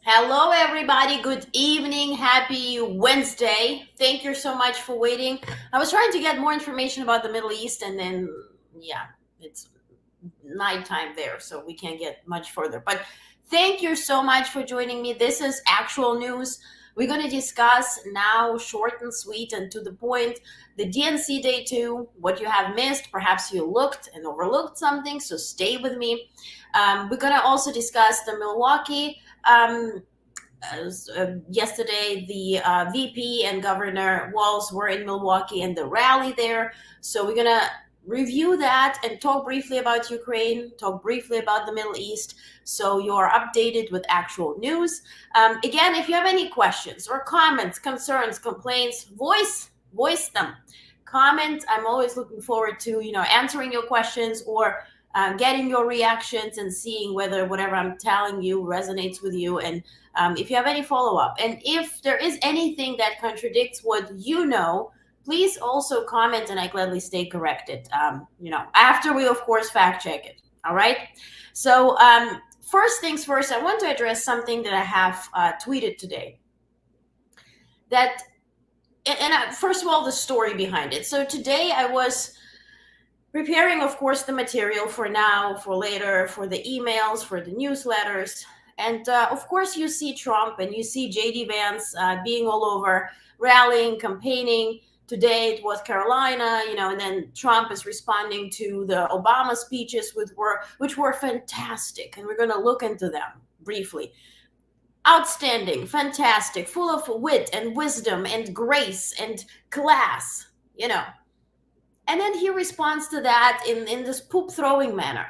Hello, everybody. Good evening. Happy Wednesday. Thank you so much for waiting. I was trying to get more information about the Middle East, and then, yeah, it's nighttime there, so we can't get much further. But thank you so much for joining me. This is actual news. We're going to discuss now, short and sweet and to the point, the DNC Day 2, what you have missed. Perhaps you looked and overlooked something, so stay with me. We're going to also discuss the Milwaukee. Yesterday, the VP and Governor Walz were in Milwaukee and the rally there. So we're going to review that and talk briefly about Ukraine, talk briefly about the Middle East, so you're updated with actual news. Again, if you have any questions or comments, concerns, complaints, voice them. Comment. I'm always looking forward to answering your questions or getting your reactions and seeing whether whatever I'm telling you resonates with you. And if you have any follow-up, and if there is anything that contradicts what you know, please also comment and I gladly stay corrected. After we, of course, fact check it. All right. So first things first, I want to address something that I have tweeted today. First of all, the story behind it. So today I was preparing, of course, the material for now, for later, for the emails, for the newsletters. And of course, you see Trump and you see JD Vance being all over, rallying, campaigning. Today it was Carolina, and then Trump is responding to the Obama speeches, which were fantastic. And we're going to look into them briefly. Outstanding, fantastic, full of wit and wisdom and grace and class, And then he responds to that in this poop throwing manner.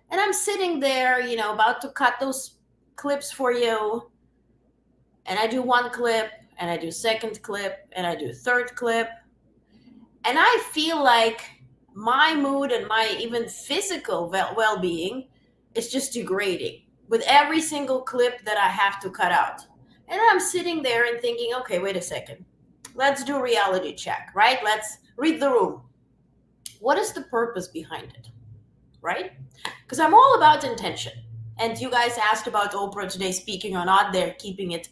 And I'm sitting there, about to cut those clips for you. And I do one clip, and I do second clip, and I do third clip. And I feel like my mood and my even physical well-being is just degrading with every single clip that I have to cut out. And I'm sitting there and thinking, okay, wait a second. Let's do a reality check, right? Let's read the room. What is the purpose behind it, right? Because I'm all about intention. And you guys asked about Oprah today speaking or not. They're keeping it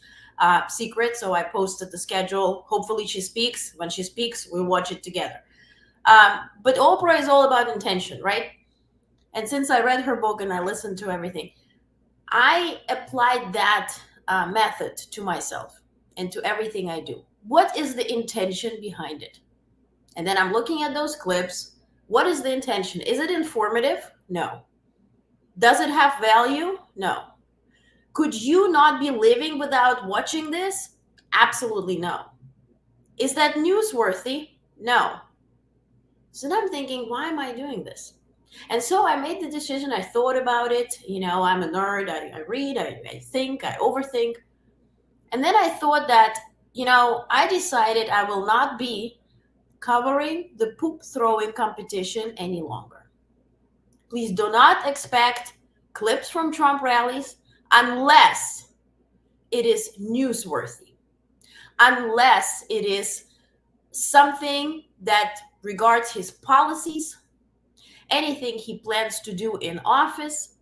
secret, so I posted the schedule. Hopefully she speaks. When she speaks, we'll watch it together. But Oprah is all about intention, right? And since I read her book and I listened to everything, I applied that method to myself and to everything I do. What is the intention behind it? And then I'm looking at those clips. What is the intention? Is it informative? No. Does it have value? No. Could you not be living without watching this? Absolutely no. Is that newsworthy? No. So then I'm thinking, why am I doing this? And so I made the decision. I thought about it. I'm a nerd. I read, I think, I overthink. And then I thought that, I decided I will not be covering the poop throwing competition any longer. Please do not expect clips from Trump rallies unless it is newsworthy, unless it is something that regards his policies, anything he plans to do in office,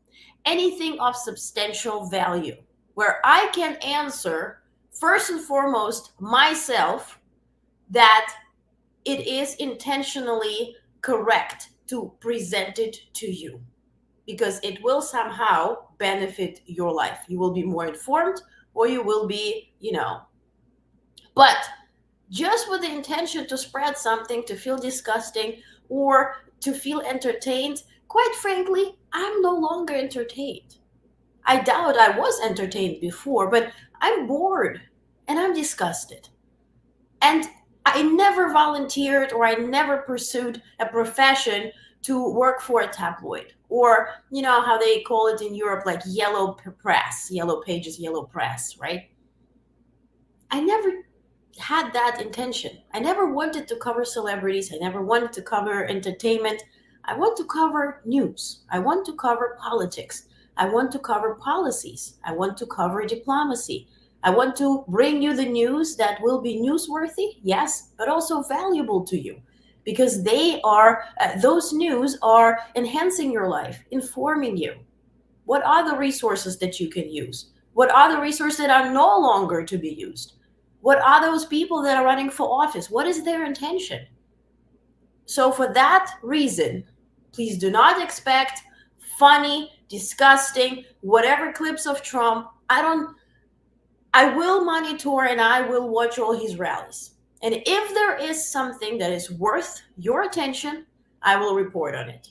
anything of substantial value, where I can answer, first and foremost, myself, that it is intentionally correct to present it to you, because it will somehow benefit your life. You will be more informed, or you will be, but just with the intention to spread something, to feel disgusting, or to feel entertained, quite frankly, I'm no longer entertained. I doubt I was entertained before, but I'm bored and I'm disgusted. And I never volunteered or I never pursued a profession to work for a tabloid, or how they call it in Europe, like yellow press, yellow pages, yellow press, right? I never had that intention. I never wanted to cover celebrities. I never wanted to cover entertainment. I want to cover news. I want to cover politics. I want to cover policies. I want to cover diplomacy. I want to bring you the news that will be newsworthy, yes, but also valuable to you, because those news are enhancing your life, informing you. What are the resources that you can use? What are the resources that are no longer to be used? What are those people that are running for office? What is their intention? So, for that reason, please do not expect funny, disgusting, whatever clips of Trump. I will monitor and I will watch all his rallies. And if there is something that is worth your attention, I will report on it.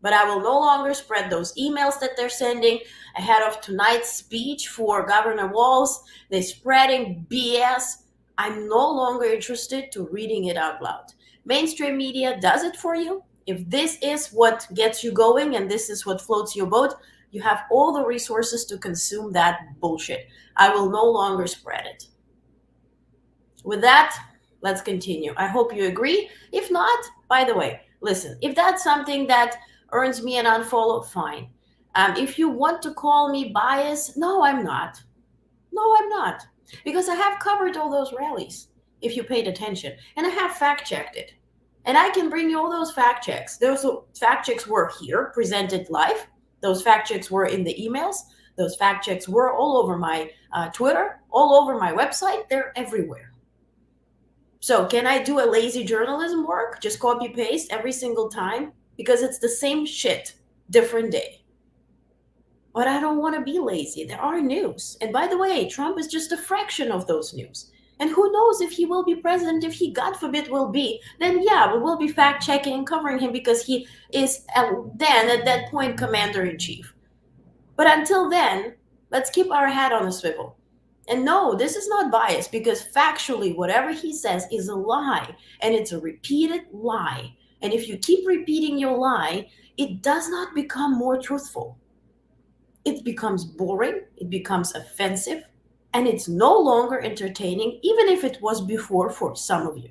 But I will no longer spread those emails that they're sending ahead of tonight's speech for Governor Walz. They're spreading BS. I'm no longer interested to reading it out loud. Mainstream media does it for you. If this is what gets you going and this is what floats your boat, you have all the resources to consume that bullshit. I will no longer spread it. With that, let's continue. I hope you agree. If not, by the way, listen, if that's something that earns me an unfollow, fine. If you want to call me biased, no, I'm not. No, I'm not. Because I have covered all those rallies, if you paid attention, and I have fact checked it. And I can bring you all those fact checks. Those fact checks were here, presented live. Those fact checks were in the emails. Those fact checks were all over my Twitter, all over my website. They're everywhere. So, can I do a lazy journalism work? Just copy paste every single time? Because it's the same shit, different day. But I don't want to be lazy. There are news. And by the way, Trump is just a fraction of those news. And who knows if he will be president, if he, God forbid, will be, then yeah, we will be fact checking and covering him because he is then, at that point, commander in chief. But until then, let's keep our head on a swivel. And no, this is not bias because factually, whatever he says is a lie. And it's a repeated lie. And if you keep repeating your lie, it does not become more truthful. It becomes boring, it becomes offensive, and it's no longer entertaining, even if it was before for some of you.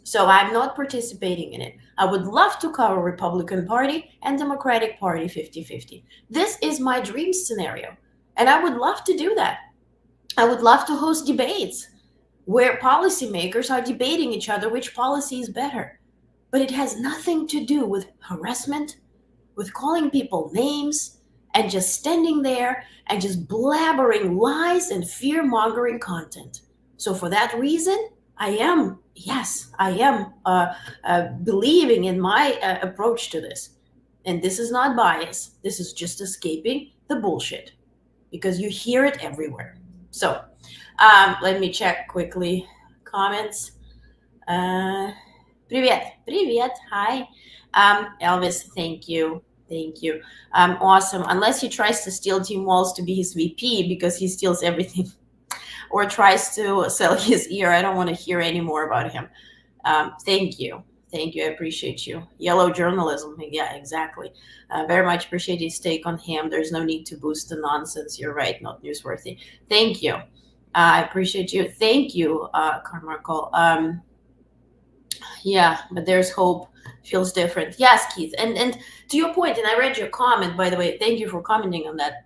So I'm not participating in it. I would love to cover Republican Party and Democratic Party 50-50. This is my dream scenario, and I would love to do that. I would love to host debates where policymakers are debating each other which policy is better. But it has nothing to do with harassment, with calling people names, and just standing there and just blabbering lies and fear-mongering content. So for that reason, I am believing in my approach to this. And this is not bias. This is just escaping the bullshit because you hear it everywhere. So let me check quickly comments. Привет, hi. Elvis, thank you. Awesome. Unless he tries to steal Tim Walz to be his VP because he steals everything or tries to sell his ear, I don't want to hear any more about him. Thank you. I appreciate you. Yellow journalism. Yeah, exactly. Very much appreciate his take on him. There's no need to boost the nonsense. You're right. Not newsworthy. Thank you. I appreciate you. Thank you, Carmichael. Yeah, but there's hope. Feels different. Yes, Keith. And to your point, and I read your comment, by the way, thank you for commenting on that.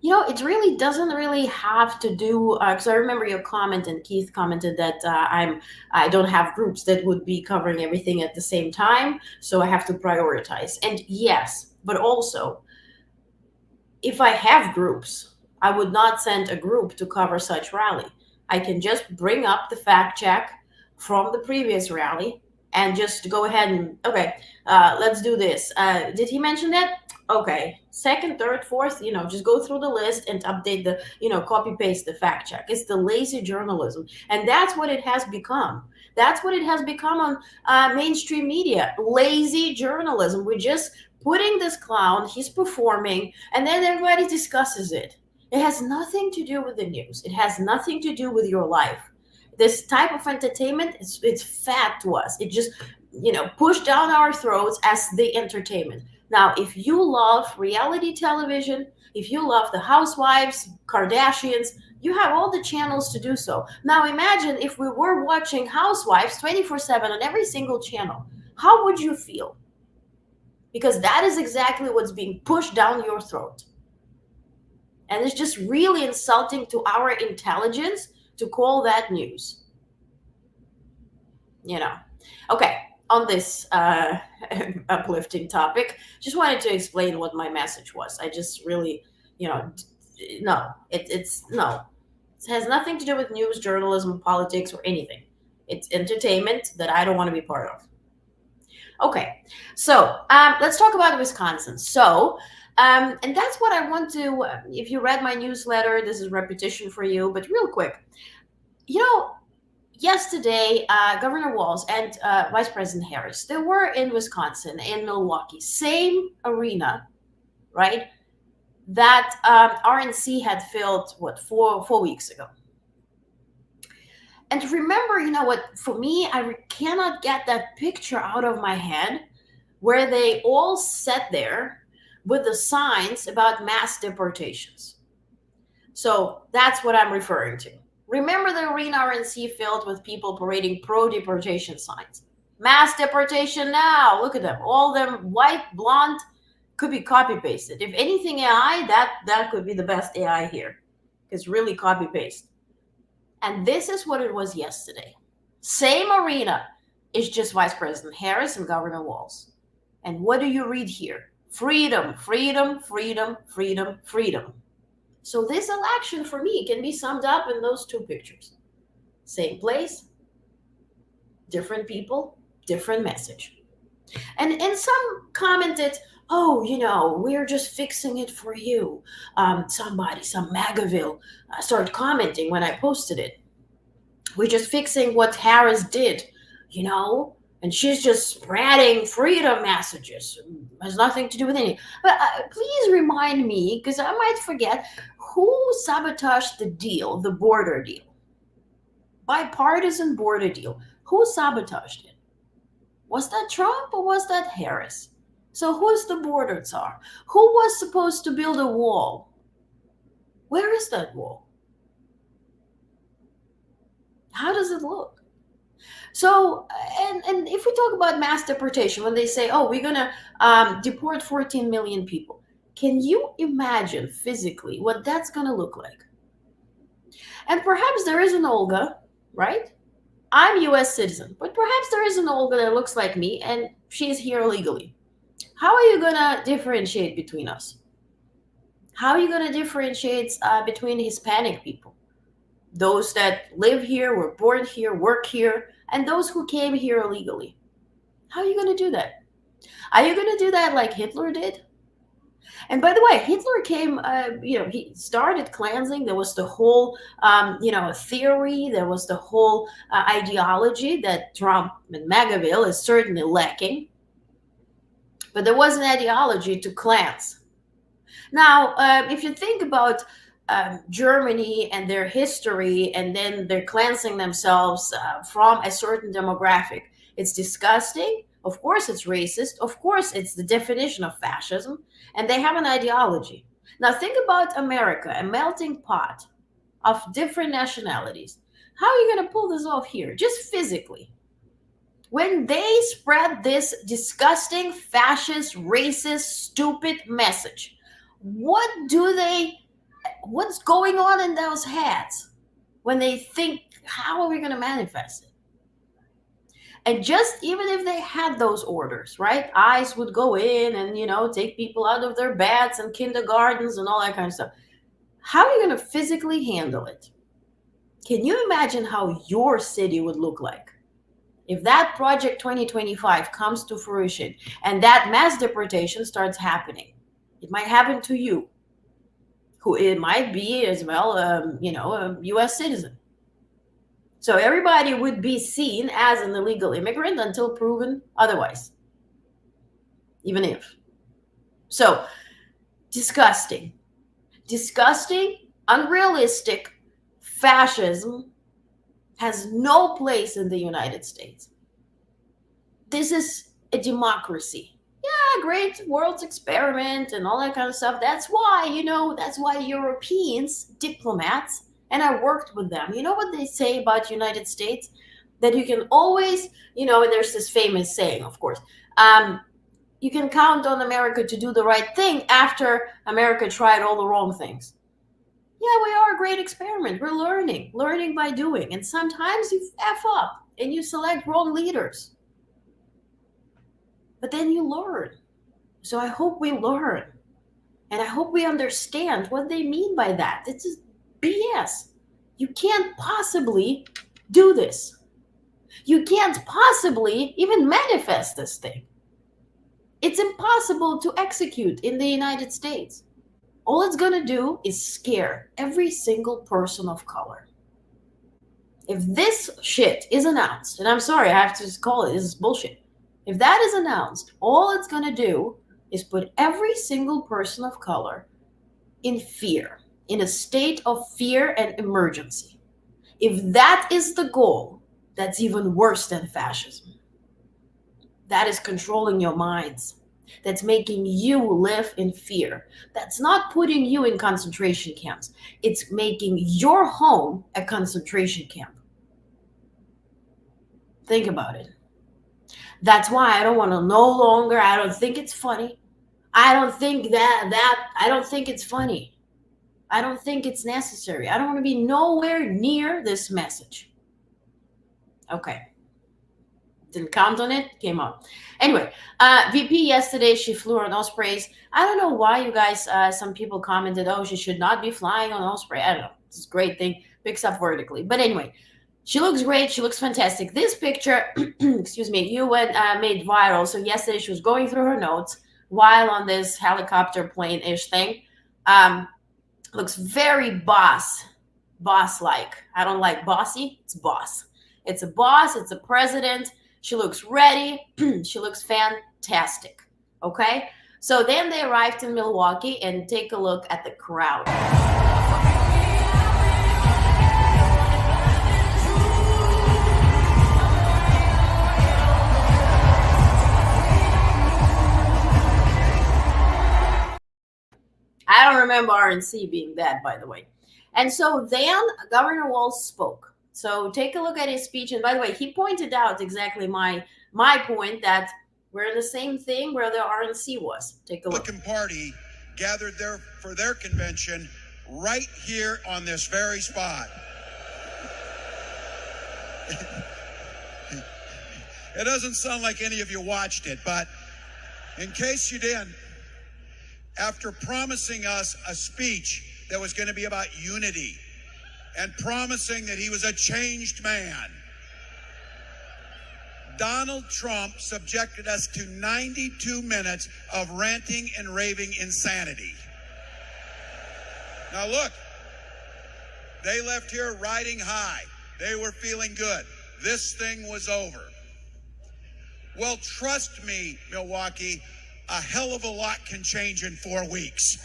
It really doesn't really have to do because I remember your comment, and Keith commented that I don't have groups that would be covering everything at the same time, so I have to prioritize. And yes, but also, if I have groups, I would not send a group to cover such rally. I can just bring up the fact check from the previous rally and just go ahead and, okay, let's do this. Did he mention that? Okay, second, third, fourth, just go through the list and update the, copy paste the fact check. It's the lazy journalism. And that's what it has become. That's what it has become on mainstream media. Lazy journalism. We're just putting this clown, he's performing, and then everybody discusses it. It has nothing to do with the news. It has nothing to do with your life. This type of entertainment, it's fat to us. It just, pushed down our throats as the entertainment. Now, if you love reality television, if you love the Housewives, Kardashians, you have all the channels to do so. Now, imagine if we were watching Housewives 24/7 on every single channel. How would you feel? Because that is exactly what's being pushed down your throat. And it's just really insulting to our intelligence to call that news. Okay, on this uplifting topic, just wanted to explain what my message was. I just really, no, it's no. It has nothing to do with news, journalism, politics, or anything. It's entertainment that I don't want to be part of. Okay, so let's talk about Wisconsin. And that's what I want to. If you read my newsletter, this is repetition for you, but real quick, you know, yesterday, Governor Walz and Vice President Harris, they were in Wisconsin, in Milwaukee, same arena, right? That RNC had filled what 4 weeks ago. And remember, you know what? For me, I cannot get that picture out of my head where they all sat there with the signs about mass deportations. So that's what I'm referring to. Remember the arena RNC filled with people parading pro-deportation signs. Mass deportation now. Look at them. All them white, blonde, could be copy-pasted. If anything AI, that could be the best AI here. It's really copy-paste. And this is what it was yesterday. Same arena. It's just Vice President Harris and Governor Walz. And what do you read here? Freedom, freedom, freedom, freedom, freedom. So this election for me can be summed up in those two pictures. Same place, different people, different message. And some commented, oh, we're just fixing it for you. Somebody, some Magaville, started commenting when I posted it. We're just fixing what Harris did, and she's just spreading freedom messages. It has nothing to do with anything. But please remind me, because I might forget, who sabotaged the deal, the border deal? Bipartisan border deal. Who sabotaged it? Was that Trump or was that Harris? So who's the border czar? Who was supposed to build a wall? Where is that wall? How does it look? So, and if we talk about mass deportation, when they say, oh, we're going to deport 14 million people, can you imagine physically what that's going to look like? And perhaps there is an Olga, right? I'm a U.S. citizen, but perhaps there is an Olga that looks like me and she's here illegally. How are you going to differentiate between us? How are you going to differentiate between Hispanic people? Those that live here, were born here, work here, and those who came here illegally. How are you going to do that? Are you going to do that like Hitler did? And by the way, Hitler came, he started cleansing. There was the whole, theory. There was the whole ideology that Trump and Magaville is certainly lacking. But there was an ideology to cleanse. Now, if you think about Germany and their history, and then they're cleansing themselves from a certain demographic, it's disgusting. Of course, it's racist. Of course, it's the definition of fascism. And they have an ideology. Now, think about America, a melting pot of different nationalities. How are you going to pull this off here, just physically? When they spread this disgusting, fascist, racist, stupid message, what's going on in those heads when they think, how are we going to manifest it? And just even if they had those orders, right? ICE would go in and, take people out of their beds and kindergartens and all that kind of stuff. How are you going to physically handle it? Can you imagine how your city would look like if that Project 2025 comes to fruition and that mass deportation starts happening? It might happen to you, who it might be as well, a U.S. citizen. So everybody would be seen as an illegal immigrant until proven otherwise, even if. So, disgusting, unrealistic. Fascism has no place in the United States. This is a democracy. Yeah, great world's experiment and all that kind of stuff. That's why, Europeans, diplomats, and I worked with them. You know what they say about the United States? That you can always, and there's this famous saying, of course, you can count on America to do the right thing after America tried all the wrong things. Yeah, we are a great experiment. We're learning by doing. And sometimes you F up and you select wrong leaders. But then you learn. So I hope we learn. And I hope we understand what they mean by that. It's just BS. You can't possibly do this. You can't possibly even manifest this thing. It's impossible to execute in the United States. All it's going to do is scare every single person of color. If this shit is announced, and I'm sorry, I have to just call it, this is bullshit. If that is announced, all it's going to do is put every single person of color in fear, in a state of fear and emergency. If that is the goal, that's even worse than fascism. That is controlling your minds. That's making you live in fear. That's not putting you in concentration camps. It's making your home a concentration camp. Think about it. That's why I don't want to no longer, I don't think it's funny. I don't think I don't think it's funny. I don't think it's necessary. I don't want to be nowhere near this message. Okay. Didn't count on it, came out. Anyway, VP yesterday, she flew on Ospreys. I don't know why you guys, some people commented, oh, she should not be flying on Osprey. I don't know. It's a great thing. Picks up vertically. But anyway, she looks great. She looks fantastic. This picture, excuse me, you made viral. So yesterday she was going through her notes while on this helicopter plane-ish thing. Looks very boss-like. I don't like bossy. It's boss. It's a boss. It's a president. She looks ready. She looks fantastic. Okay? So then they arrived in Milwaukee, and take a look at the crowd. I don't remember RNC being that, by the way. And so then Governor Walz spoke. So take a look at his speech. And by the way, he pointed out exactly my point that we're in the same thing where the RNC was. Take a look. The Republican Party gathered there for their convention right here on this very spot. It doesn't sound like any of you watched it, but in case you didn't, after promising us a speech that was going to be about unity and promising that he was a changed man, Donald Trump subjected us to 92 minutes of ranting and raving insanity. Now look, they left here riding high. They were feeling good. This thing was over. Well, trust me, Milwaukee, a hell of a lot can change in 4 weeks.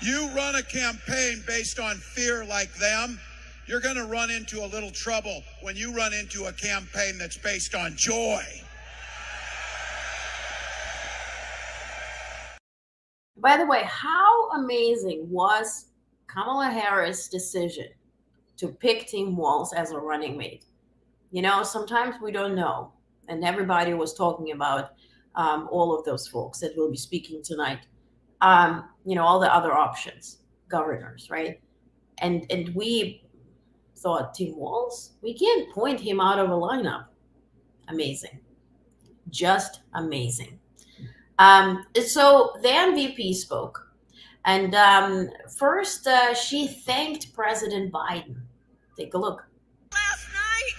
You run a campaign based on fear like them, you're going to run into a little trouble when you run into a campaign that's based on joy. By the way, how amazing was Kamala Harris' decision to pick Tim Walz as a running mate? You know, sometimes we don't know. And everybody was talking about all of those folks that will be speaking tonight. You know, all the other options, governors, right? And we thought, Tim Walz, we can't point him out of a lineup. Amazing. Just amazing. So the MVP spoke. And first, she thanked President Biden. Take a look. Last night,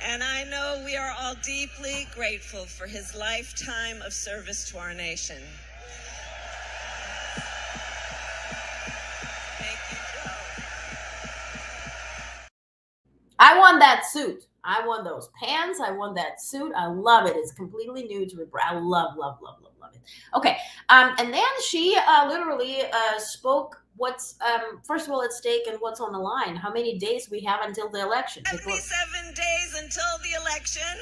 and I know we are all deeply grateful for his lifetime of service to our nation. Thank you, Joe. I want that suit. I want those pants. I want that suit. I love it. It's completely nude. I love it. Okay. And then she literally spoke what's, first of all, at stake and what's on the line. How many days we have until the election. 77 days until the election.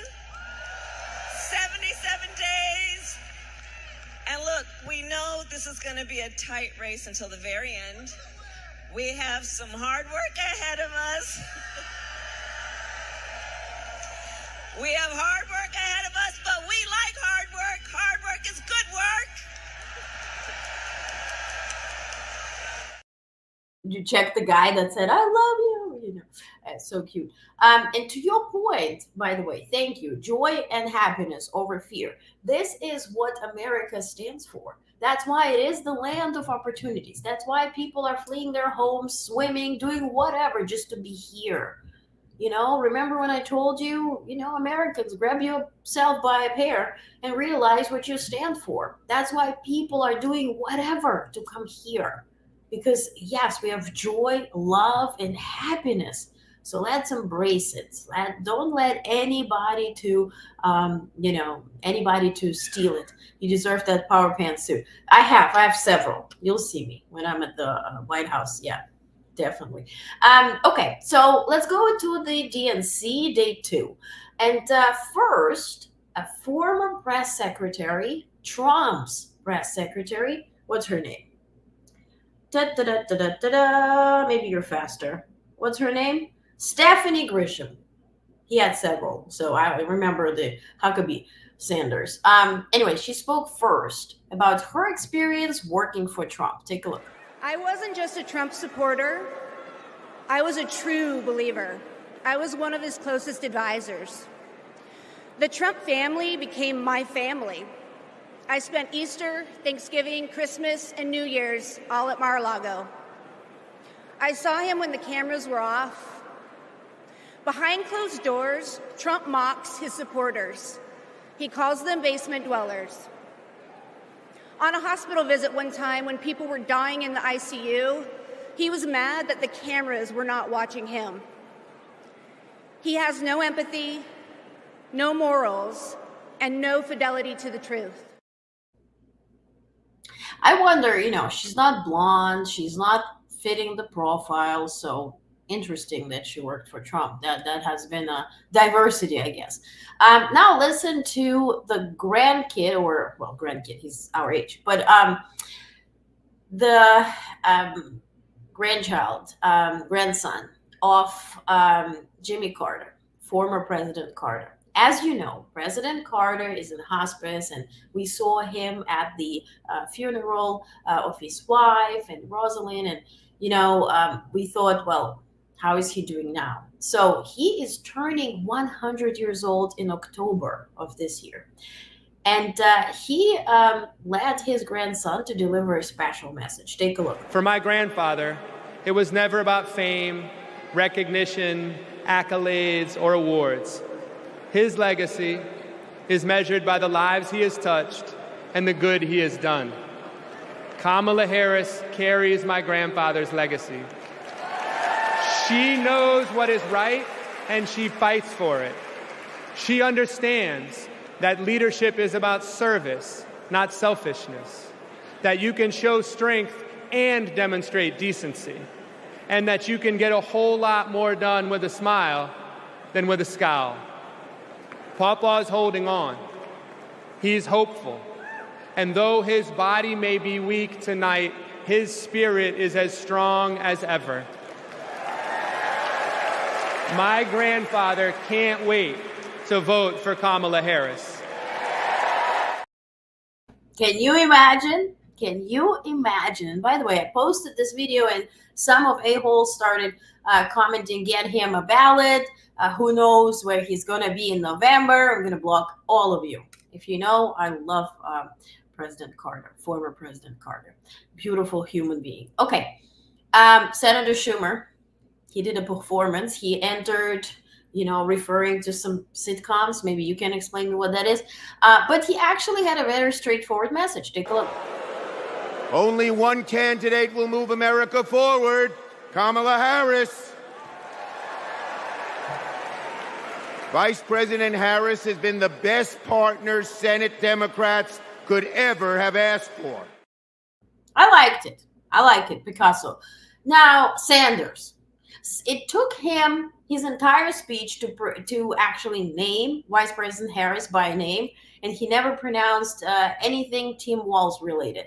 77 days. And look, we know this is going to be a tight race until the very end. We have some hard work ahead of us. We have hard work ahead of us, but we like hard work. Hard work is good work. You check the guy that said, "I love you." So cute. And to your point, by the way, thank you. Joy and happiness over fear. This is what America stands for. That's why it is the land of opportunities. That's why people are fleeing their homes, swimming, doing whatever just to be here. Remember when I told you, Americans, grab yourself by a hair and realize what you stand for. That's why people are doing whatever to come here. Because, yes, we have joy, love, and happiness. So let's embrace it. Don't let anybody to steal it. You deserve that power pants too. I have several. You'll see me when I'm at the White House. Yeah, definitely. Okay, so let's go to the DNC day 2. And first, a former press secretary, Trump's press secretary, what's her name? Maybe you're faster. What's her name? Stephanie Grisham. He had several, so I remember the Huckabee Sanders. Anyway, she spoke first about her experience working for Trump. Take a look. I wasn't just a Trump supporter. I was a true believer. I was one of his closest advisors. The Trump family became my family. I spent Easter, Thanksgiving, Christmas, and New Year's all at Mar-a-Lago. I saw him when the cameras were off. Behind closed doors, Trump mocks his supporters. He calls them basement dwellers. On a hospital visit one time when people were dying in the ICU, he was mad that the cameras were not watching him. He has no empathy, no morals, and no fidelity to the truth. I wonder, she's not blonde, she's not fitting the profile, so interesting that she worked for Trump. That has been a diversity, I guess. Now listen to the grandkid, he's our age, but the grandson of Jimmy Carter, former President Carter. As you know, President Carter is in hospice, and we saw him at the funeral of his wife and Rosalind, and we thought, well, how is he doing now? So he is turning 100 years old in October of this year. And he led his grandson to deliver a special message. Take a look. For my grandfather, it was never about fame, recognition, accolades, or awards. His legacy is measured by the lives he has touched and the good he has done. Kamala Harris carries my grandfather's legacy. She knows what is right, and she fights for it. She understands that leadership is about service, not selfishness, that you can show strength and demonstrate decency, and that you can get a whole lot more done with a smile than with a scowl. Pawpaw's holding on. He's hopeful. And though his body may be weak tonight, his spirit is as strong as ever. My grandfather can't wait to vote for Kamala Harris. Can you imagine? Can you imagine? And by the way, I posted this video and some of a-holes started commenting, get him a ballot. Who knows where he's going to be in November. I'm going to block all of you. If you know, I love President Carter, former President Carter. Beautiful human being. Okay. Senator Schumer, he did a performance. He entered, referring to some sitcoms. Maybe you can explain me what that is. But he actually had a very straightforward message. Take a look. Only one candidate will move America forward, Kamala Harris. Vice President Harris has been the best partner Senate Democrats could ever have asked for. I liked it. I like it, Picasso. Now, Sanders. It took him his entire speech to actually name Vice President Harris by name, and he never pronounced anything Tim Walz related.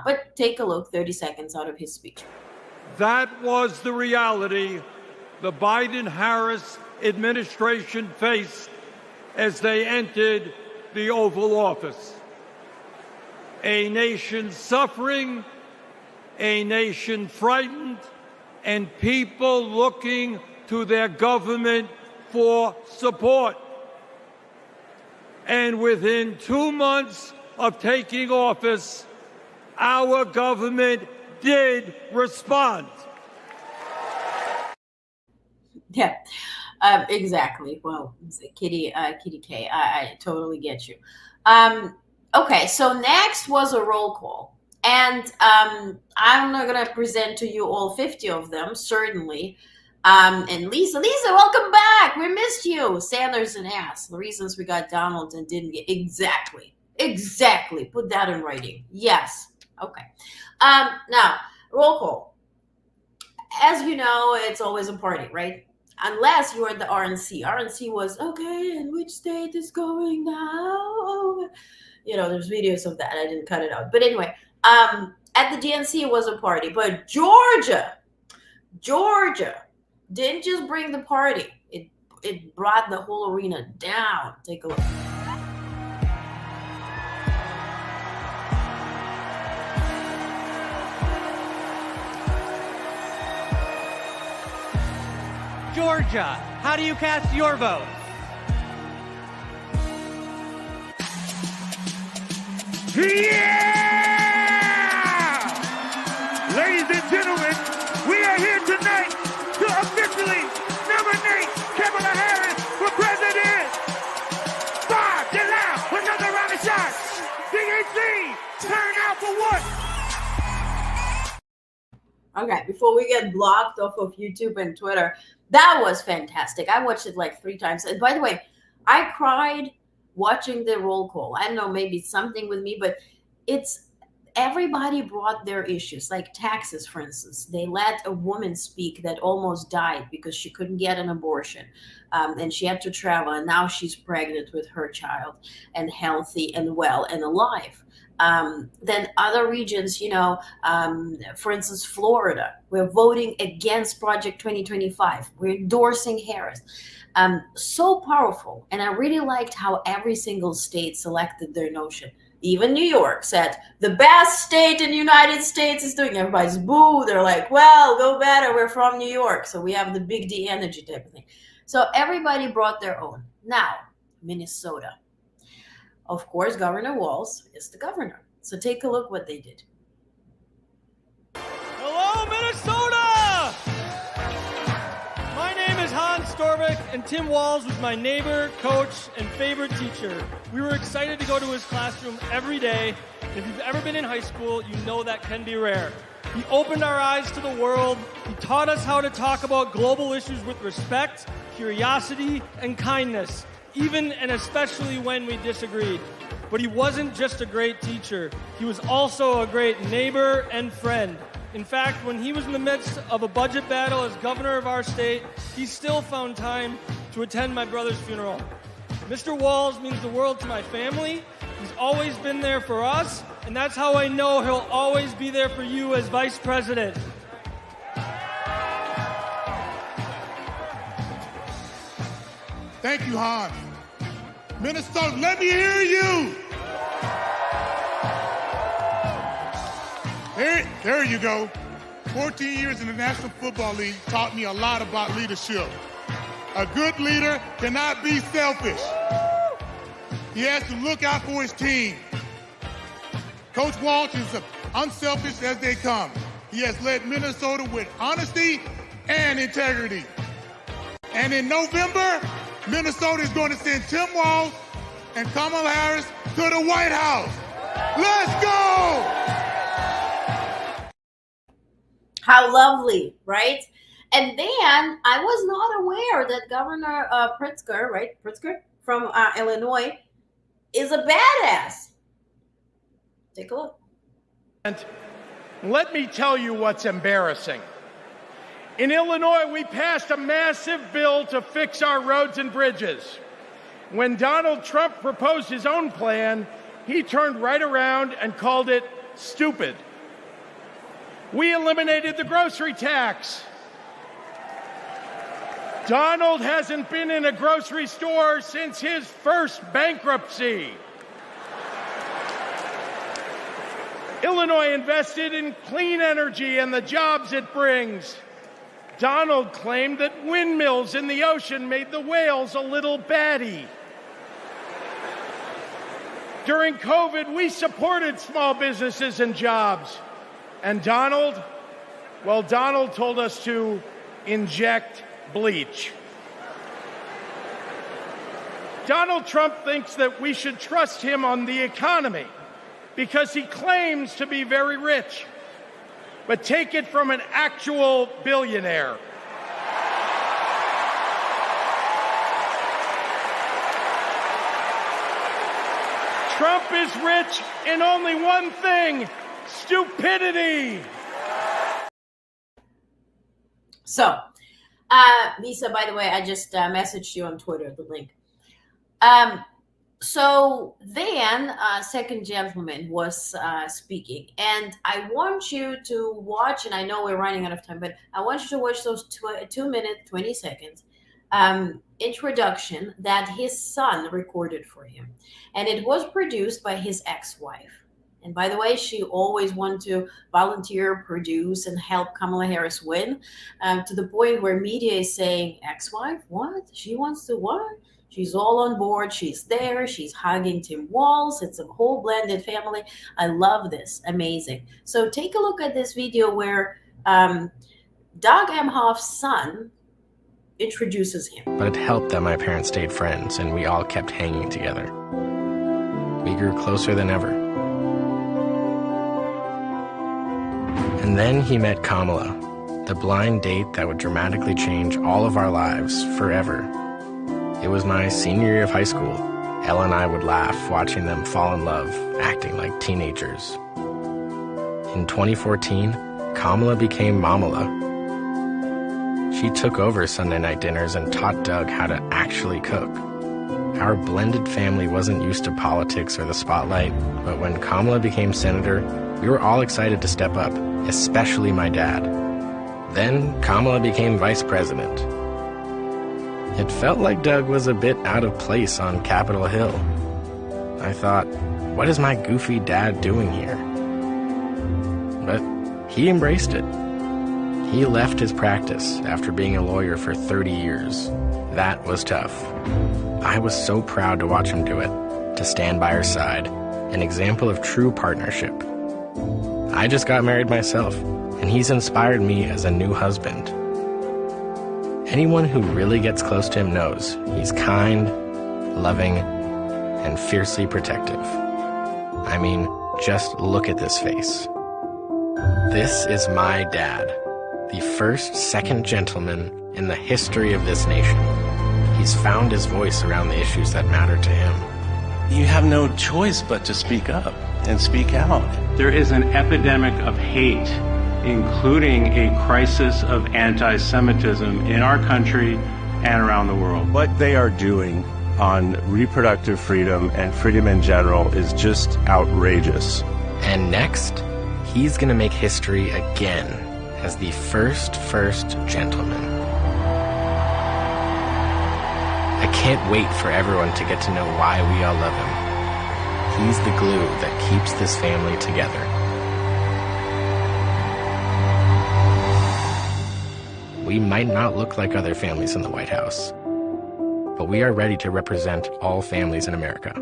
But take a look, 30 seconds out of his speech. That was the reality the Biden-Harris administration faced as they entered the Oval Office. A nation suffering, a nation frightened, and people looking to their government for support. And within 2 months of taking office, our government did respond. Yeah, exactly. Well, Kitty K, I totally get you. Okay, so next was a roll call. And I'm not going to present to you all 50 of them, certainly. And Lisa, welcome back. We missed you. Sanders and ass. The reasons we got Donald and didn't get exactly. Put that in writing. Yes. Okay. Now, roll call. As you know, it's always a party, right? Unless you're at the RNC. RNC was, okay, and which state is going now? You know, there's videos of that. I didn't cut it out. But anyway, at the DNC, it was a party. But Georgia didn't just bring the party. It brought the whole arena down. Take a look. Georgia, how do you cast your vote? Yeah! Ladies and gentlemen, we are here tonight to officially nominate Kamala Harris for president. Bob, get loud, another round of shots. DNC, turn out for what? Okay, before we get blocked off of YouTube and Twitter, that was fantastic. I watched it like 3 times. And by the way, I cried watching the roll call. I don't know, maybe it's something with me, but it's everybody brought their issues, like taxes, for instance. They let a woman speak that almost died because she couldn't get an abortion, and she had to travel, and now she's pregnant with her child and healthy and well and alive. Then other regions, you know, for instance, Florida, we're voting against Project 2025. We're endorsing Harris. So powerful. And I really liked how every single state selected their notion. Even New York said, the best state in the United States is doing. Everybody's boo. They're like, well, go better. We're from New York. So we have the big D energy type of thing. So everybody brought their own. Now, Minnesota. Of course, Governor Walz is the governor. So take a look what they did. Hello, Minnesota! My name is Hans Storvik, and Tim Walz was my neighbor, coach, and favorite teacher. We were excited to go to his classroom every day. And if you've ever been in high school, you know that can be rare. He opened our eyes to the world. He taught us how to talk about global issues with respect, curiosity, and kindness, even and especially when we disagreed. But he wasn't just a great teacher. He was also a great neighbor and friend. In fact, when he was in the midst of a budget battle as governor of our state, he still found time to attend my brother's funeral. Mr. Walz means the world to my family. He's always been there for us, and that's how I know he'll always be there for you as vice president. Thank you, Hans. Minnesota, let me hear you. There you go. 14 years in the National Football League taught me a lot about leadership. A good leader cannot be selfish. He has to look out for his team. Coach Walz is unselfish as they come. He has led Minnesota with honesty and integrity. And in November, Minnesota is going to send Tim Walz and Kamala Harris to the White House. Let's go! How lovely, right? And then I was not aware that Governor Pritzker, right? Pritzker from Illinois is a badass. Take a look. And let me tell you what's embarrassing. In Illinois, we passed a massive bill to fix our roads and bridges. When Donald Trump proposed his own plan, he turned right around and called it stupid. We eliminated the grocery tax. Donald hasn't been in a grocery store since his first bankruptcy. Illinois invested in clean energy and the jobs it brings. Donald claimed that windmills in the ocean made the whales a little batty. During COVID, we supported small businesses and jobs. And Donald told us to inject bleach. Donald Trump thinks that we should trust him on the economy because he claims to be very rich. But take it from an actual billionaire. Trump is rich in only one thing: stupidity. So, Lisa, by the way, I just messaged you on Twitter, the link. So then, second gentleman was speaking, and I want you to watch, and I know we're running out of time, but I want you to watch those 2 minutes, 20 seconds introduction that his son recorded for him. And it was produced by his ex-wife. And by the way, she always wanted to volunteer, produce, and help Kamala Harris win, to the point where media is saying, ex-wife? What? She wants to what? She's all on board. She's there. She's hugging Tim Walz. It's a whole blended family. I love this. Amazing. So take a look at this video where Doug Emhoff's son introduces him. But it helped that my parents stayed friends and we all kept hanging together. We grew closer than ever. And then he met Kamala, the blind date that would dramatically change all of our lives forever. It was my senior year of high school. Ella and I would laugh watching them fall in love, acting like teenagers. In 2014, Kamala became Mamala. She took over Sunday night dinners and taught Doug how to actually cook. Our blended family wasn't used to politics or the spotlight, but when Kamala became senator, we were all excited to step up, especially my dad. Then Kamala became vice president. It felt like Doug was a bit out of place on Capitol Hill. I thought, what is my goofy dad doing here? But he embraced it. He left his practice after being a lawyer for 30 years. That was tough. I was so proud to watch him do it, to stand by her side, an example of true partnership. I just got married myself, and he's inspired me as a new husband. Anyone who really gets close to him knows he's kind, loving, and fiercely protective. I mean, just look at this face. This is my dad, the first second gentleman in the history of this nation. He's found his voice around the issues that matter to him. You have no choice but to speak up and speak out. There is an epidemic of hate, including a crisis of anti-Semitism in our country and around the world. What they are doing on reproductive freedom and freedom in general is just outrageous. And next, he's gonna make history again as the first gentleman. I can't wait for everyone to get to know why we all love him. He's the glue that keeps this family together. We might not look like other families in the White House, but we are ready to represent all families in America.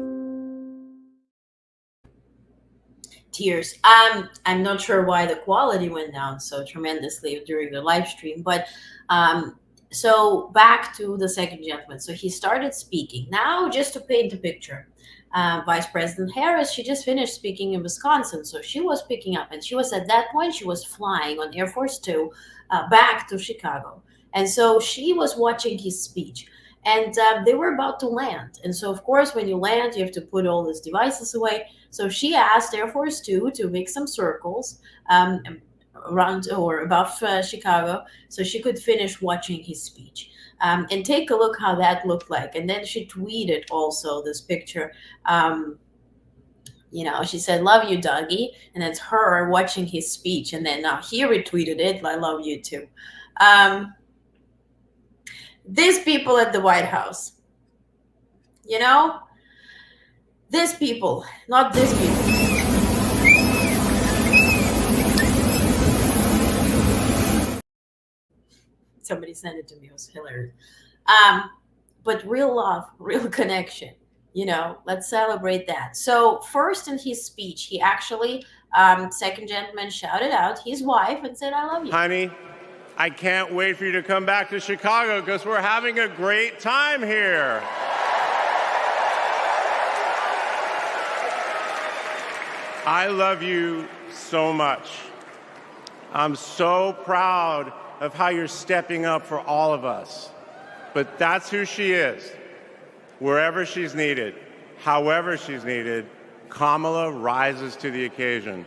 Tears. I'm not sure why the quality went down so tremendously during the live stream, but so back to the second gentleman. So he started speaking. Now, just to paint a picture, Vice President Harris, she just finished speaking in Wisconsin, so she was picking up, and she was at that point, she was flying on Air Force Two back to Chicago. And so she was watching his speech, and they were about to land. And so, of course, when you land, you have to put all these devices away. So she asked Air Force Two to make some circles around or above Chicago so she could finish watching his speech. And take a look how that looked like. And then she tweeted also this picture. She said, "Love you, Dougie." And it's her watching his speech. And then he retweeted it, "I love you too." These people at the White House, these people, not these people. Somebody sent it to me. It was hilarious. But real love, real connection. Let's celebrate that. So first in his speech, he actually, second gentleman, shouted out his wife and said, "I love you." Honey, I can't wait for you to come back to Chicago because we're having a great time here. I love you so much. I'm so proud of how you're stepping up for all of us. But that's who she is. Wherever she's needed, however she's needed, Kamala rises to the occasion.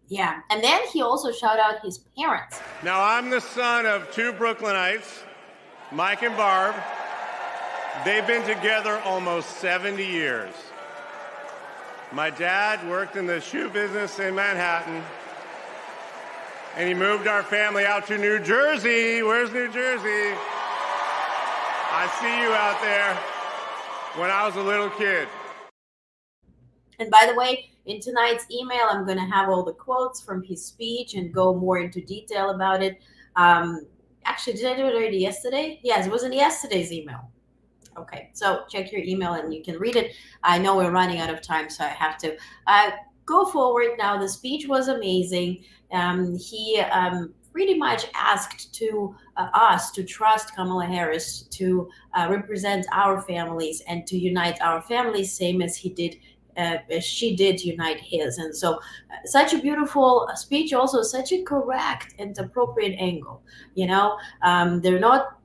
Yeah, and then he also shouted out his parents. Now, I'm the son of two Brooklynites, Mike and Barb. They've been together almost 70 years. My dad worked in the shoe business in Manhattan, and he moved our family out to New Jersey. Where's New Jersey? I see you out there. When I was a little kid. And by the way, in tonight's email, I'm going to have all the quotes from his speech and go more into detail about it. Actually, did I do it already yesterday? Yes, it was in yesterday's email. Okay, so check your email and you can read it. I know we're running out of time, so I have to go forward now. The speech was amazing. He pretty much asked us to trust Kamala Harris to represent our families and to unite our families, same as she did unite his. And so such a beautiful speech, also such a correct and appropriate angle. They're not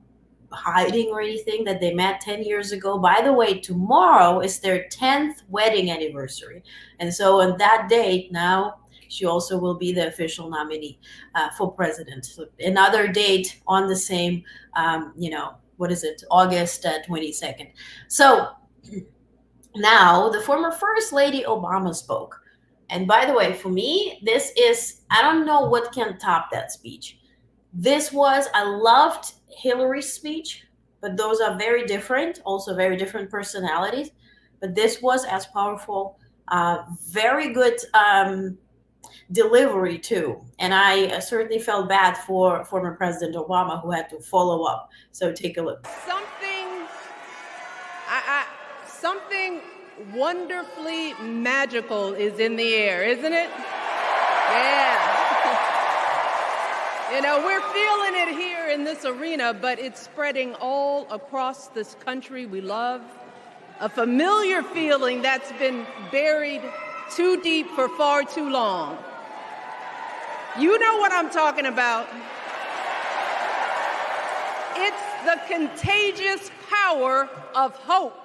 hiding or anything that they met 10 years ago. By the way, tomorrow is their 10th wedding anniversary. And so on that date now, she also will be the official nominee for president. So another date on the same, what is it, August 22nd. So now the former First Lady Obama spoke. And by the way, for me, this is, I don't know what can top that speech. I loved Hillary's speech, but those are very different, also very different personalities. But this was as powerful, very good delivery too. And I certainly felt bad for former President Obama, who had to follow up. So take a look. Something wonderfully magical is in the air, isn't it? Yeah. We're feeling it here in this arena, but it's spreading all across this country we love. A familiar feeling that's been buried too deep for far too long. You know what I'm talking about. It's the contagious power of hope.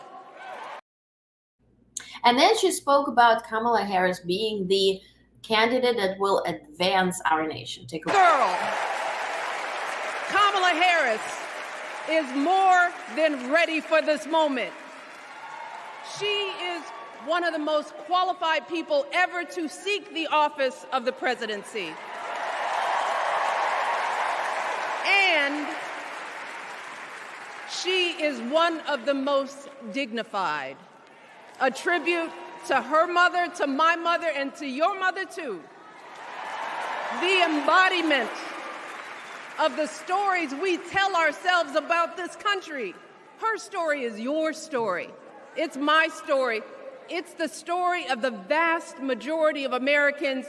And then she spoke about Kamala Harris being the candidate that will advance our nation. Take a look. Girl, Kamala Harris is more than ready for this moment. She is one of the most qualified people ever to seek the office of the presidency. And she is one of the most dignified. A tribute to her mother, to my mother, and to your mother too. The embodiment of the stories we tell ourselves about this country. Her story is your story. It's my story. It's the story of the vast majority of Americans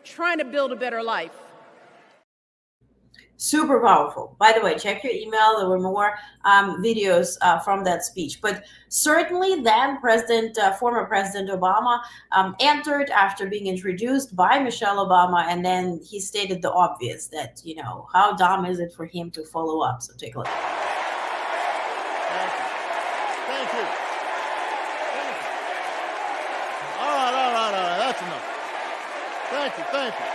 trying to build a better life. Super powerful. By the way, check your email. There were more videos from that speech. But certainly then former President Obama entered after being introduced by Michelle Obama. And then he stated the obvious that, how dumb is it for him to follow up? So take a look. Thank you. All right. That's enough. Thank you.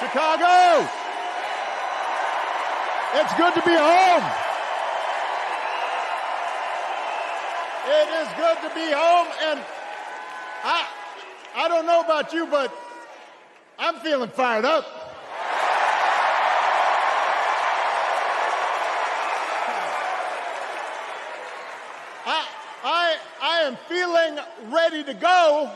Chicago! It's good to be home. It is good to be home, and I don't know about you, but I'm feeling fired up. I am feeling ready to go.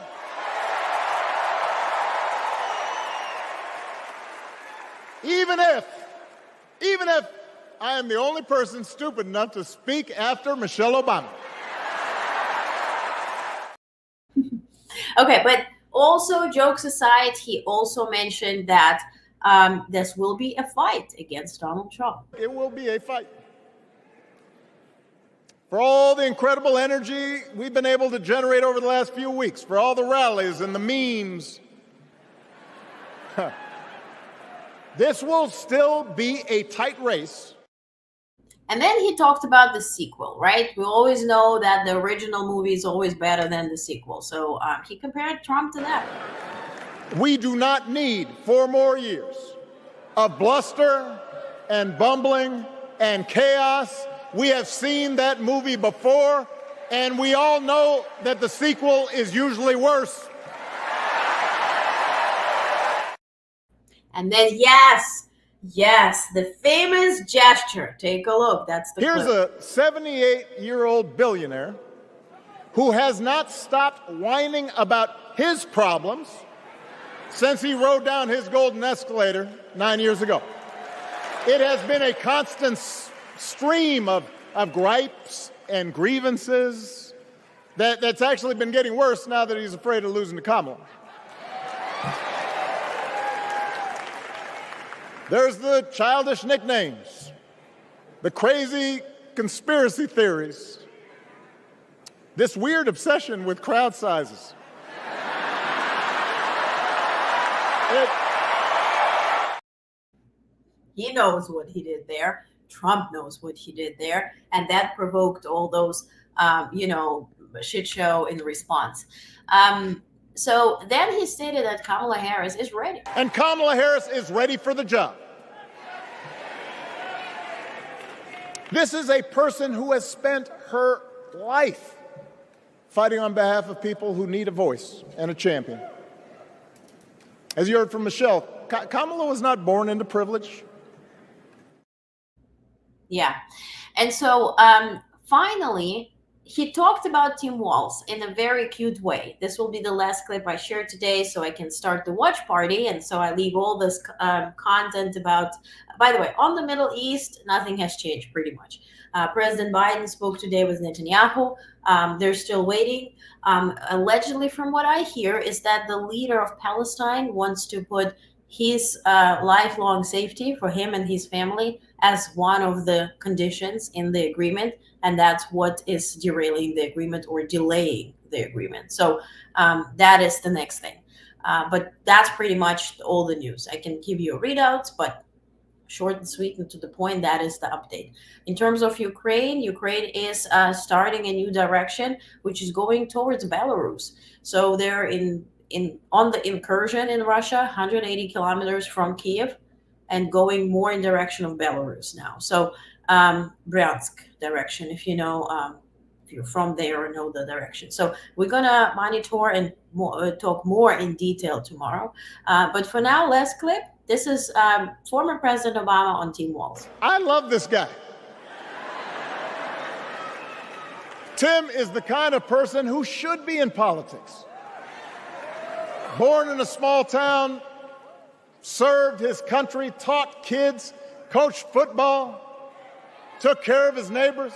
even if I am the only person stupid enough to speak after Michelle Obama. Okay, but also, jokes aside, he also mentioned that this will be a fight against Donald Trump. It will be a fight. For all the incredible energy we've been able to generate over the last few weeks, for all the rallies and the memes, this will still be a tight race. And then he talked about the sequel, right? We always know that the original movie is always better than the sequel. So he compared Trump to that. We do not need 4 more years of bluster and bumbling and chaos. We have seen that movie before, and we all know that the sequel is usually worse. And then, yes, the famous gesture. Take a look. That's the Here's clip. a 78-year-old billionaire who has not stopped whining about his problems since he rode down his golden escalator 9 years ago. It has been a constant stream of gripes and grievances that's actually been getting worse now that he's afraid of losing to Kamala. There's the childish nicknames, the crazy conspiracy theories, this weird obsession with crowd sizes. He knows what he did there. Trump knows what he did there. And that provoked all those, shit show in response. So then he stated that Kamala Harris is ready. And Kamala Harris is ready for the job. This is a person who has spent her life fighting on behalf of people who need a voice and a champion. As you heard from Michelle, Kamala was not born into privilege. Yeah. And so finally, he talked about Tim Walz in a very cute way. This will be the last clip I share today so I can start the watch party. And so I leave all this content about, by the way, on the Middle East, nothing has changed pretty much. President Biden spoke today with Netanyahu. They're still waiting. Allegedly, from what I hear, is that the leader of Palestine wants to put his lifelong safety for him and his family as one of the conditions in the agreement. And that's what is derailing the agreement or delaying the agreement. So that is the next thing. But that's pretty much all the news. I can give you readouts, but short and sweet and to the point, that is the update. In terms of Ukraine is starting a new direction, which is going towards Belarus. So they're on the incursion in Russia, 180 kilometers from Kiev, and going more in direction of Belarus now. So Bryansk direction, if you know, if you're from there or know the direction. So we're gonna monitor and talk more in detail tomorrow. But for now, last clip. This is former President Obama on Tim Walz. I love this guy. Tim is the kind of person who should be in politics. Born in a small town, served his country, taught kids, coached football, took care of his neighbors.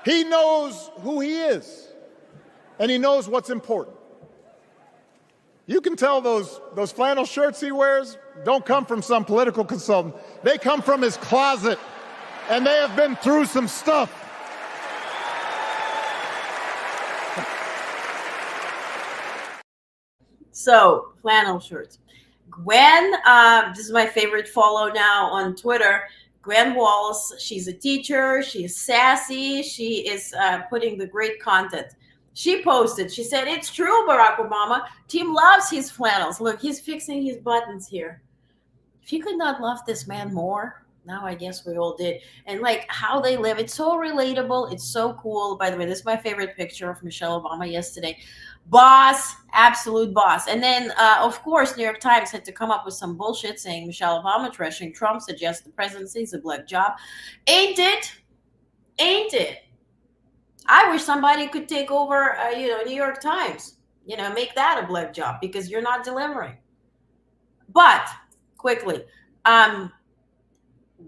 He knows who he is, and he knows what's important. You can tell those flannel shirts he wears don't come from some political consultant. They come from his closet, and they have been through some stuff. So, flannel shirts. Gwen, this is my favorite follow now on Twitter. Gwen Walz, she's a teacher. She's sassy. She is putting the great content. She posted, she said, "It's true, Barack Obama. Tim loves his flannels. Look, he's fixing his buttons here." If you could not love this man more, now I guess we all did. And like how they live, it's so relatable. It's so cool. By the way, this is my favorite picture of Michelle Obama yesterday. Boss, absolute boss. And then, of course, New York Times had to come up with some bullshit saying Michelle Obama trashing Trump suggests the presidency is a black job. Ain't it? Ain't it? I wish somebody could take over, New York Times, make that a black job because you're not delivering. But quickly.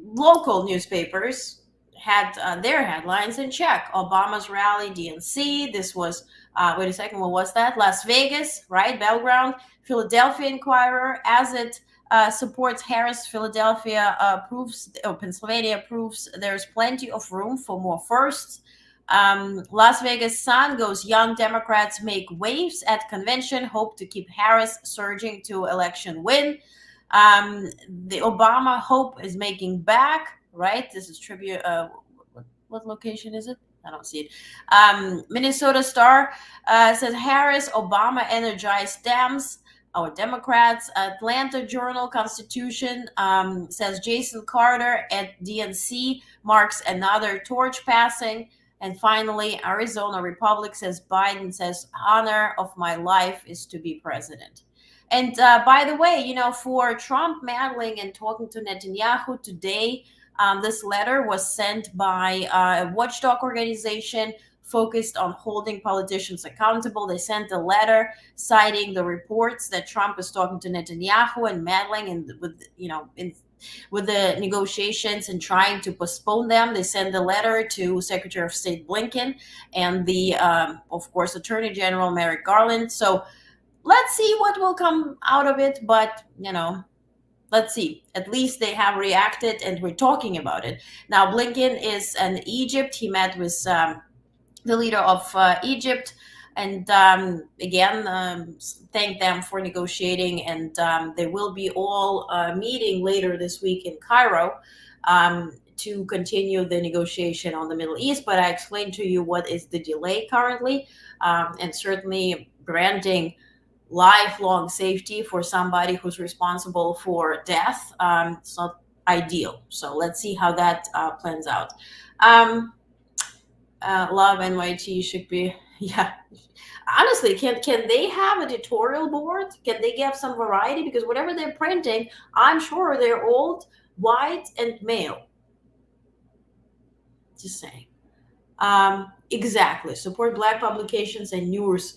Local newspapers had their headlines in check. Obama's rally, DNC. This was, wait a second, what was that? Las Vegas, right? Battleground. Philadelphia Inquirer, as it supports Harris. Philadelphia Pennsylvania proves there's plenty of room for more firsts. Las Vegas Sun goes, young Democrats make waves at convention, hope to keep Harris surging to election win. The Obama hope is making back, right? This is tribute. What location is it? I don't see it. Minnesota Star says Harris, Obama energized Dems or Democrats. Atlanta Journal Constitution says Jason Carter at DNC marks another torch passing. And finally, Arizona Republic says Biden says honor of my life is to be president. And by the way, for Trump meddling and talking to Netanyahu today, this letter was sent by a watchdog organization focused on holding politicians accountable. They sent a letter citing the reports that Trump is talking to Netanyahu and meddling with the negotiations and trying to postpone them. They sent a letter to Secretary of State Blinken and the, of course, Attorney General Merrick Garland. So let's see what will come out of it, but let's see. At least they have reacted and we're talking about it. Now, Blinken is in Egypt. He met with the leader of Egypt and again thank them for negotiating, and they will be all meeting later this week in Cairo to continue the negotiation on the Middle East. But I explained to you what is the delay currently, and certainly granting lifelong safety for somebody who's responsible for death. It's not ideal. So let's see how that plans out. Love NYT should be, yeah. Honestly, can they have an editorial board? Can they have some variety? Because whatever they're printing, I'm sure they're old, white, and male. Just saying. Exactly. Support Black publications and news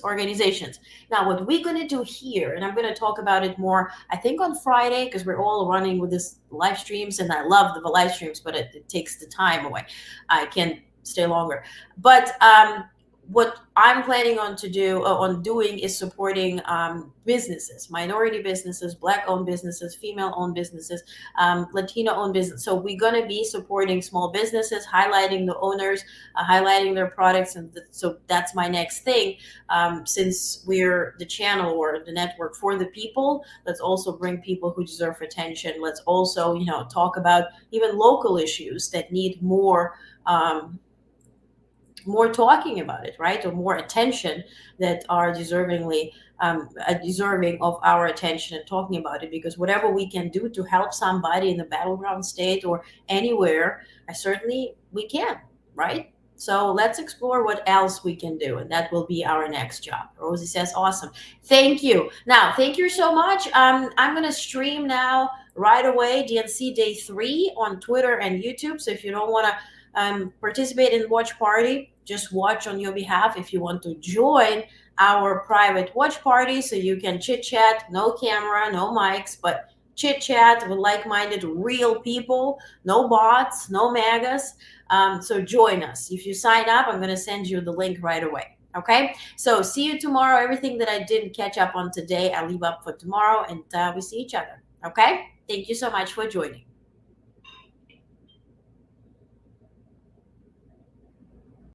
organizations. Now, what we're going to do here, and I'm going to talk about it more, I think on Friday, because we're all running with this live streams, and I love the live streams, but it takes the time away. I can't stay longer. But what I'm planning on doing is supporting businesses, minority businesses, Black-owned businesses, female-owned businesses, Latino-owned business. So we're going to be supporting small businesses, highlighting the owners, highlighting their products, and so that's my next thing. Since we're the channel or the network for the people, let's also bring people who deserve attention. Let's also, talk about even local issues that need more talking about it, right? Or more attention, that are deserving of our attention and talking about it, because whatever we can do to help somebody in the battleground state or anywhere, we can, right? So let's explore what else we can do, and that will be our next job. Rosie says, awesome. Thank you. Now, thank you so much. I'm going to stream now right away, DNC Day 3 on Twitter and YouTube. So if you don't want to participate in watch party, just watch on your behalf. If you want to join our private watch party, so you can chit chat, no camera, no mics, but chit chat with like-minded real people, no bots, no MAGAs. So join us. If you sign up, I'm going to send you the link right away. Okay, so see you tomorrow. Everything that I didn't catch up on today, I'll leave up for tomorrow, and we see each other. Okay, thank you so much for joining.